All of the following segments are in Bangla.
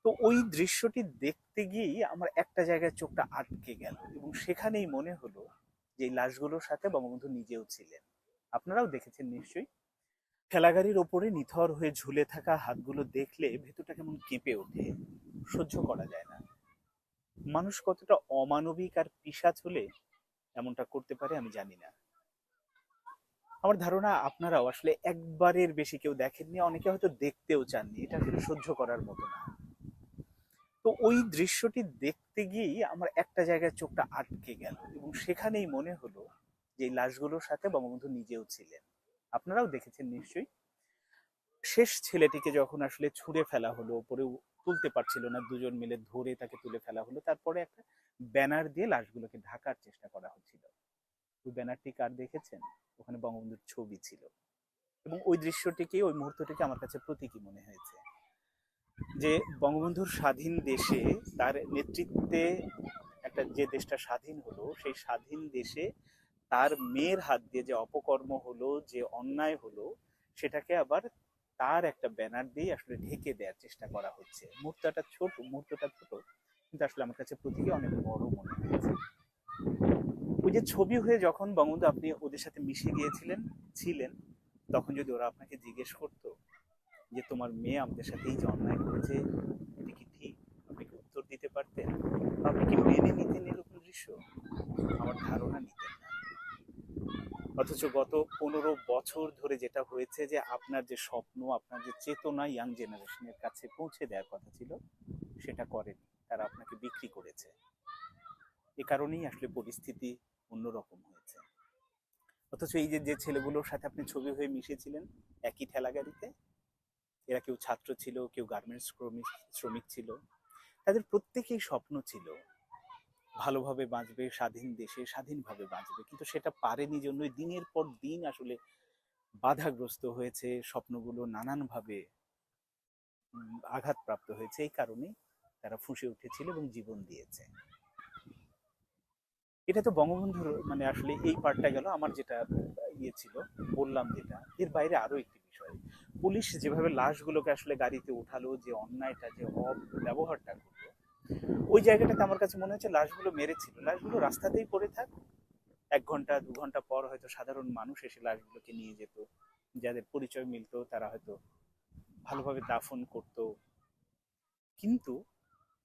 তো ওই দৃশ্যটি দেখতে গিয়েই আমার একটা জায়গায় চোখটা আটকে গেল এবং সেখানেই মনে হলো যে এই লাশগুলোর সাথে বঙ্গবন্ধু নিজেও ছিলেন। আপনারাও দেখেছেন নিশ্চয়ই। ঠেলাগাড়ির ওপরে নিথর হয়ে ঝুলে থাকা হাতগুলো দেখলে ভেতরটা কেমন কেঁপে ওঠে। সহ্য করা যায় না। মানুষ কতটা অমানবিক আর পিশাচ হলে এমনটা করতে পারে আমি জানি না। আমার ধারণা আপনারাও আসলে একবারের বেশি কেউ দেখেননি, অনেকে হয়তো দেখতেও চাননি। এটা আসলে সহ্য করার মতো না। তো ওই দৃশ্যটি দেখতে গিয়েই আমার একটা জায়গায় চোখটা আটকে গেল এবং সেখানেই মনে হলো যে এই লাশগুলোর সাথে বঙ্গবন্ধু নিজেও ছিলেন। আপনারাও দেখেছেন নিশ্চয়ই। শেষ ছেলেটিকে যখন আসলে ছুঁড়ে ফেলা হলো, ওপরে তুলতে পারছিল না, দুজন মিলে ধরে তাকে তুলে ফেলা হলো, তারপরে একটা ব্যানার দিয়ে লাশগুলোকে ঢাকার চেষ্টা করা হচ্ছিল। ওই ব্যানারটি কার দেখেছেন? ওখানে বঙ্গবন্ধুর ছবি ছিল এবং ওই দৃশ্যটিকে, ওই মুহূর্তটিকে আমার কাছে প্রতীকী মনে হয়েছে যে বঙ্গবন্ধুর স্বাধীন দেশে, তার নেতৃত্বে একটা যে দেশটা স্বাধীন হলো, সেই স্বাধীন দেশে তার মেয়ের হাত দিয়ে যে অপকর্ম হলো, যে অন্যায় হলো, সেটাকে আবার তার একটা ব্যানার দিয়ে আসলে ঢেকে দেওয়ার চেষ্টা করা হচ্ছে। মুহূর্তটা ছোট, কিন্তু আসলে আমার কাছে প্রতীকী অনেক বড় মনে হয়েছে। ওই যে ছবি হয়ে যখন বঙ্গবন্ধু আপনি ওদের সাথে মিশে গিয়েছিলেন, ছিলেন, তখন যদি ওরা আপনাকে জিজ্ঞেস করতো যে তোমার মেয়ে আমাদের সাথে এই যে অন্যায় করেছে, এটা কি ঠিক, আপনি কি উত্তর দিতে পারতেন? বা আপনি কি মেনে নিতেন এরকম দৃশ্য? আমার ধারণা নিতেন না। অথচ গত 15 বছর ধরে যেটা হয়েছে, যে আপনার যে স্বপ্ন, আপনার যে চেতনা ইয়াং জেনারেশনের কাছে পৌঁছে দেওয়ার কথা ছিল, সেটা করেনি। তারা আপনাকে বিক্রি করেছে। এ কারণেই আসলে পরিস্থিতি অন্যরকম হয়েছে। অথচ এই যে যে ছেলেগুলোর সাথে আপনি ছবি হয়ে মিশেছিলেন একই ঠেলাগাড়িতে, এরা কেউ ছাত্র ছিল, কেউ গার্মেন্টস শ্রমিক ছিল। তাদের প্রত্যেকেই স্বপ্ন ছিল ভালোভাবে বাঁচবে, স্বাধীন দেশে স্বাধীনভাবে বাঁচবে, কিন্তু সেটা পারেনি জন্যই দিনের পর দিন আসলে বাধাগ্রস্ত হয়েছে। স্বপ্নগুলো নানানভাবে আঘাতপ্রাপ্ত হয়েছে। এই কারণেই তারা ফুঁসে উঠেছিল এবং জীবন দিয়েছে। এটা তো বঙ্গবন্ধুর মানে আসলে এই পার্টটা গেল। আমার যেটা ইয়ে ছিল, বললাম যেটা, এর বাইরে আরো একটি বিষয়। পুলিশ যেভাবে লাশগুলোকে আসলে গাড়িতে উঠালো, যে অন্যায়টা, যে অব্যবহারটা করলো, ওই জায়গাটাতে আমার কাছে মনে হচ্ছে লাশগুলো মেরেছিল। লাশগুলো রাস্তাতেই পড়ে থাক, 1 ঘন্টা 2 ঘন্টা পর হয়তো সাধারণ মানুষ এসে লাশগুলোকে নিয়ে যেত, যাদের পরিচয় মিলতো তারা হয়তো ভালোভাবে দাফন করতো। কিন্তু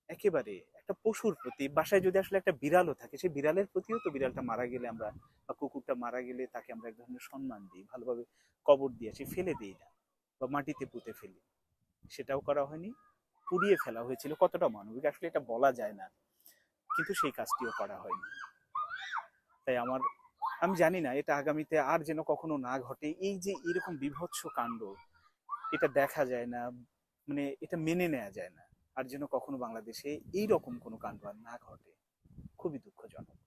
একেবারে একটা পশুর প্রতি, বাসায় যদি আসলে একটা বিড়ালও থাকে, সেই বিড়ালের প্রতিও তো, বিড়ালটা মারা গেলে আমরা, বা কুকুরটা মারা গেলে তাকে আমরা এক ধরনের সম্মান দিই, ভালোভাবে কবর দিয়ে আসি, ফেলে দিই না, বা মাটিতে পুঁতে ফেলি। সেটাও করা হয়নি, পুড়িয়ে ফেলা হয়েছিল। কতটা মানবিক আসলে এটা বলা যায় না, কিন্তু সেই কাজটিও করা হয়নি। তাই আমি জানি না এটা আগামীতে আর যেন কখনো না ঘটে। এই যে এরকম বীভৎস কাণ্ড, এটা দেখা যায় না, মানে এটা মেনে নেওয়া যায় না। আর যেন কখনো বাংলাদেশে এইরকম কোনো কাণ্ড আর না ঘটে। খুবই দুঃখজনক।